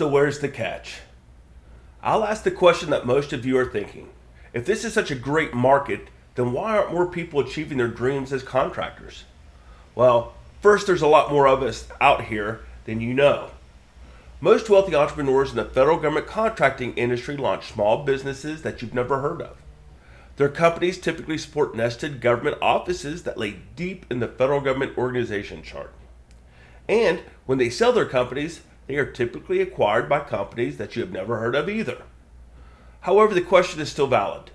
So where's the catch? I'll ask the question that most of you are thinking. If this is such a great market, then why aren't more people achieving their dreams as contractors? Well, first, there's a lot more of us out here than you know. Most wealthy entrepreneurs in the federal government contracting industry launch small businesses that you've never heard of. Their companies typically support nested government offices that lay deep in the federal government organization chart. And when they sell their companies, they are typically acquired by companies that you have never heard of either. However, the question is still valid.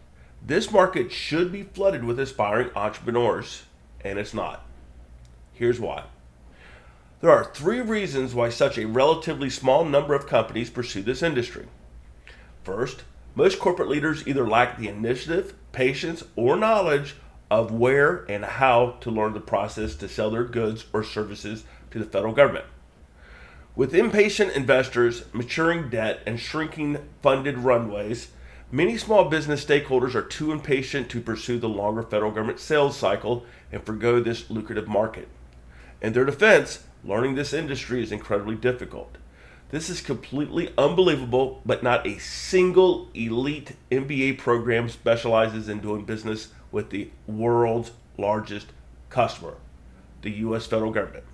This market should be flooded with aspiring entrepreneurs, and it's not. Here's why. There are 3 reasons why such a relatively small number of companies pursue this industry. First, most corporate leaders either lack the initiative, patience, or knowledge of where and how to learn the process to sell their goods or services to the federal government. With impatient investors, maturing debt, and shrinking funded runways, many small business stakeholders are too impatient to pursue the longer federal government sales cycle and forgo this lucrative market. In their defense, learning this industry is incredibly difficult. This is completely unbelievable, but not a single elite MBA program specializes in doing business with the world's largest customer, the U.S. federal government.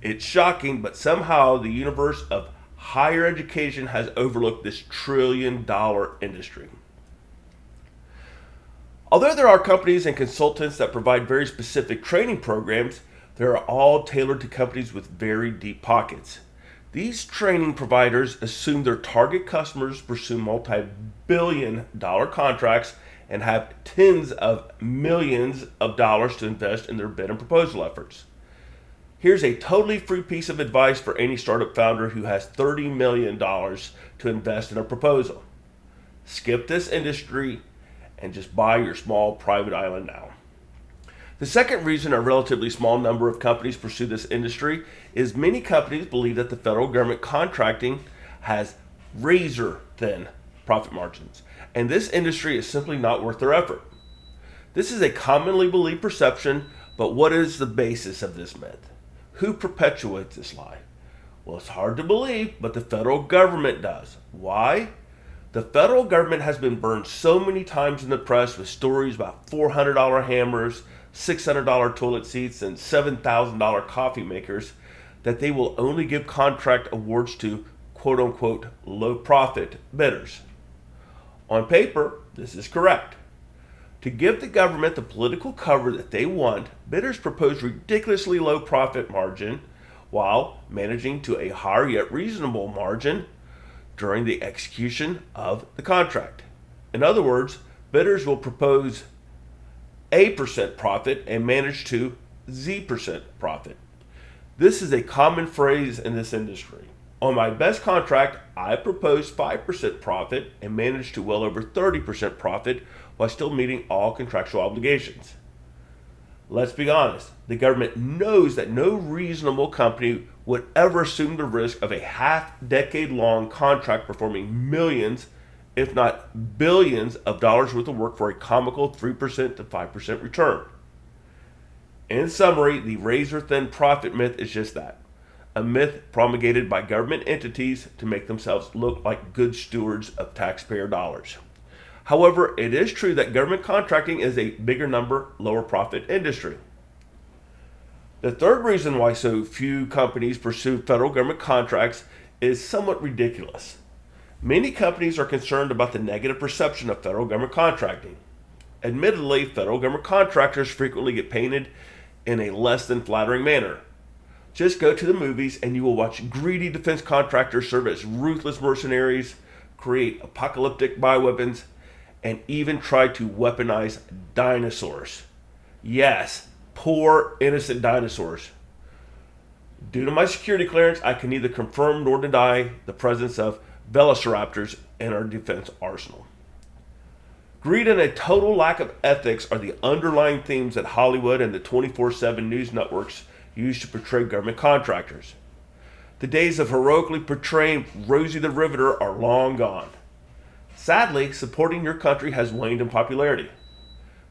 It's shocking, but somehow the universe of higher education has overlooked this trillion-dollar industry. Although there are companies and consultants that provide very specific training programs, they are all tailored to companies with very deep pockets. These training providers assume their target customers pursue multi-billion-dollar contracts and have tens of millions of dollars to invest in their bid and proposal efforts. Here's a totally free piece of advice for any startup founder who has $30 million to invest in a proposal. Skip this industry and just buy your small private island now. The second reason a relatively small number of companies pursue this industry is many companies believe that the federal government contracting has razor-thin profit margins, and this industry is simply not worth their effort. This is a commonly believed perception, but what is the basis of this myth? Who perpetuates this lie? Well, it's hard to believe, but the federal government does. Why? The federal government has been burned so many times in the press with stories about $400 hammers, $600 toilet seats, and $7,000 coffee makers that they will only give contract awards to quote-unquote low-profit bidders. On paper, this is correct. To give the government the political cover that they want, bidders propose ridiculously low profit margin while managing to a higher yet reasonable margin during the execution of the contract. In other words, bidders will propose A% profit and manage to Z% profit. This is a common phrase in this industry. On my best contract, I proposed 5% profit and managed to well over 30% profit while still meeting all contractual obligations. Let's be honest, the government knows that no reasonable company would ever assume the risk of a half-decade-long contract performing millions, if not billions, of dollars worth of work for a comical 3% to 5% return. In summary, the razor-thin profit myth is just that. A myth promulgated by government entities to make themselves look like good stewards of taxpayer dollars. However, it is true that government contracting is a bigger number, lower profit industry. The third reason why so few companies pursue federal government contracts is somewhat ridiculous. Many companies are concerned about the negative perception of federal government contracting. Admittedly, federal government contractors frequently get painted in a less than flattering manner. Just go to the movies and you will watch greedy defense contractors serve as ruthless mercenaries, create apocalyptic bioweapons, and even try to weaponize dinosaurs. Yes, poor innocent dinosaurs. Due to my security clearance, I can neither confirm nor deny the presence of velociraptors in our defense arsenal. Greed and a total lack of ethics are the underlying themes that Hollywood and the 24/7 news networks use to portray government contractors. The days of heroically portraying Rosie the Riveter are long gone. Sadly, supporting your country has waned in popularity.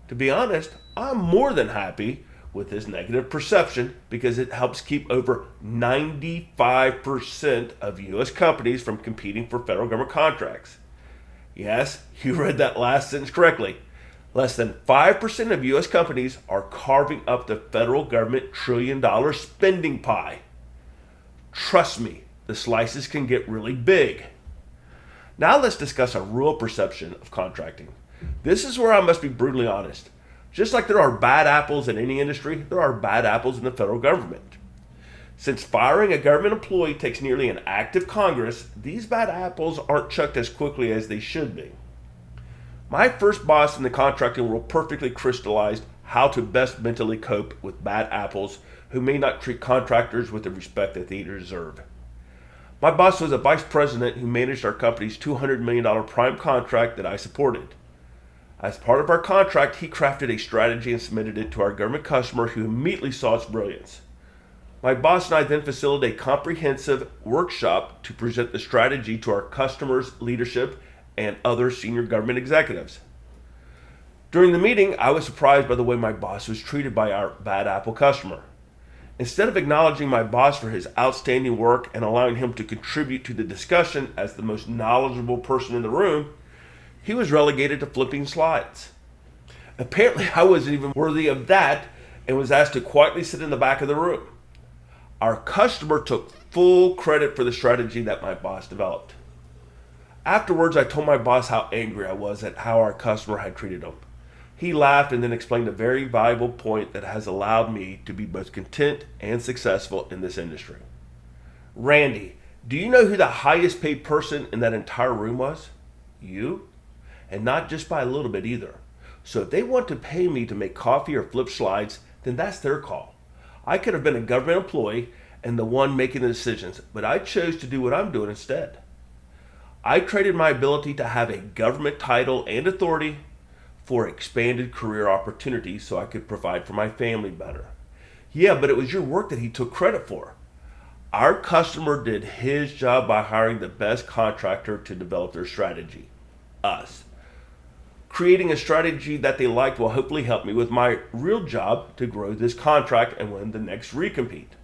To be honest, I'm more than happy with this negative perception because it helps keep over 95% of U.S. companies from competing for federal government contracts. Yes, you read that last sentence correctly. Less than 5% of U.S. companies are carving up the federal government trillion-dollar spending pie. Trust me, the slices can get really big. Now let's discuss a real perception of contracting. This is where I must be brutally honest. Just like there are bad apples in any industry, there are bad apples in the federal government. Since firing a government employee takes nearly an act of Congress, these bad apples aren't chucked as quickly as they should be. My first boss in the contracting world perfectly crystallized how to best mentally cope with bad apples who may not treat contractors with the respect that they deserve. My boss was a vice president who managed our company's $200 million prime contract that I supported. As part of our contract, he crafted a strategy and submitted it to our government customer who immediately saw its brilliance. My boss and I then facilitated a comprehensive workshop to present the strategy to our customers, leadership, and other senior government executives. During the meeting, I was surprised by the way my boss was treated by our bad apple customer. Instead of acknowledging my boss for his outstanding work and allowing him to contribute to the discussion as the most knowledgeable person in the room, he was relegated to flipping slides. Apparently, I wasn't even worthy of that and was asked to quietly sit in the back of the room. Our customer took full credit for the strategy that my boss developed. Afterwards, I told my boss how angry I was at how our customer had treated him. He laughed and then explained a very valuable point that has allowed me to be both content and successful in this industry. Randy, do you know who the highest paid person in that entire room was? You? And not just by a little bit either. So if they want to pay me to make coffee or flip slides, then that's their call. I could have been a government employee and the one making the decisions, but I chose to do what I'm doing instead. I traded my ability to have a government title and authority for expanded career opportunities so I could provide for my family better. Yeah, but it was your work that he took credit for. Our customer did his job by hiring the best contractor to develop their strategy, us. Creating a strategy that they liked will hopefully help me with my real job to grow this contract and win the next recompete.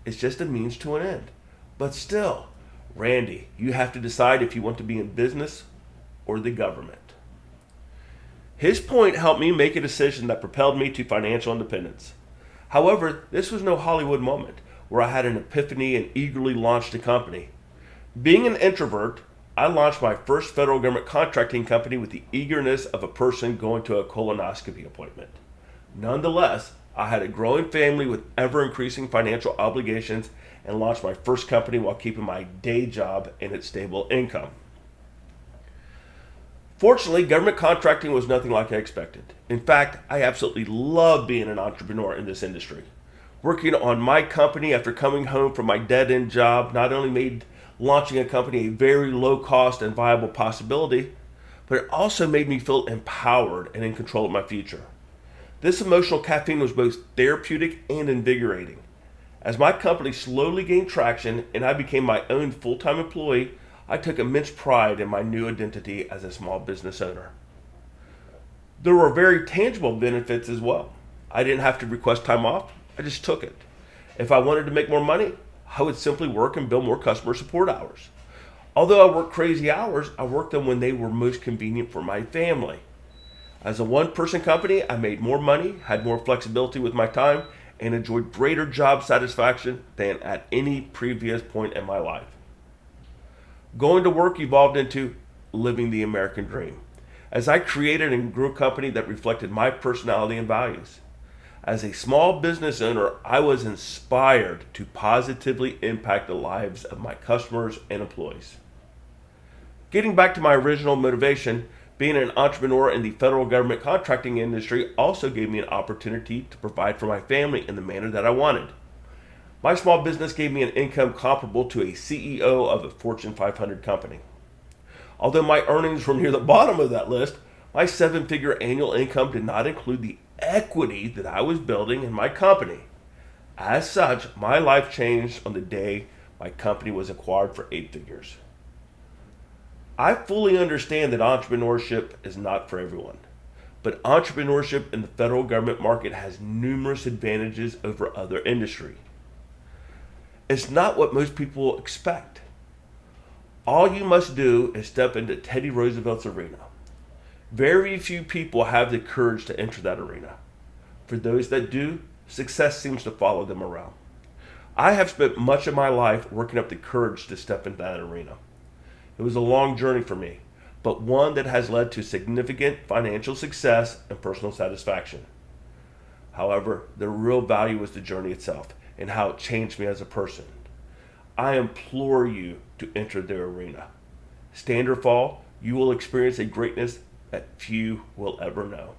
It's just a means to an end. But still, Randy, you have to decide if you want to be in business or the government. His point helped me make a decision that propelled me to financial independence. However, this was no Hollywood moment where I had an epiphany and eagerly launched a company. Being an introvert, I launched my first federal government contracting company with the eagerness of a person going to a colonoscopy appointment. Nonetheless, I had a growing family with ever-increasing financial obligations and launched my first company while keeping my day job and its stable income. Fortunately, government contracting was nothing like I expected. In fact, I absolutely love being an entrepreneur in this industry. Working on my company after coming home from my dead-end job not only made launching a company a very low-cost and viable possibility, but it also made me feel empowered and in control of my future. This emotional caffeine was both therapeutic and invigorating. As my company slowly gained traction and I became my own full-time employee, I took immense pride in my new identity as a small business owner. There were very tangible benefits as well. I didn't have to request time off, I just took it. If I wanted to make more money, I would simply work and bill more customer support hours. Although I worked crazy hours, I worked them when they were most convenient for my family. As a one-person company, I made more money, had more flexibility with my time, and enjoyed greater job satisfaction than at any previous point in my life. Going to work evolved into living the American dream, as I created and grew a company that reflected my personality and values. As a small business owner, I was inspired to positively impact the lives of my customers and employees. Getting back to my original motivation, being an entrepreneur in the federal government contracting industry also gave me an opportunity to provide for my family in the manner that I wanted. My small business gave me an income comparable to a CEO of a Fortune 500 company. Although my earnings were near the bottom of that list, my seven-figure annual income did not include the equity that I was building in my company. As such, my life changed on the day my company was acquired for 8 figures. I fully understand that entrepreneurship is not for everyone, but entrepreneurship in the federal government market has numerous advantages over other industry. It's not what most people expect. All you must do is step into Teddy Roosevelt's arena. Very few people have the courage to enter that arena. For those that do, success seems to follow them around. I have spent much of my life working up the courage to step into that arena. It was a long journey for me, but one that has led to significant financial success and personal satisfaction. However, the real value was the journey itself and how it changed me as a person. I implore you to enter the arena. Stand or fall, you will experience a greatness that few will ever know.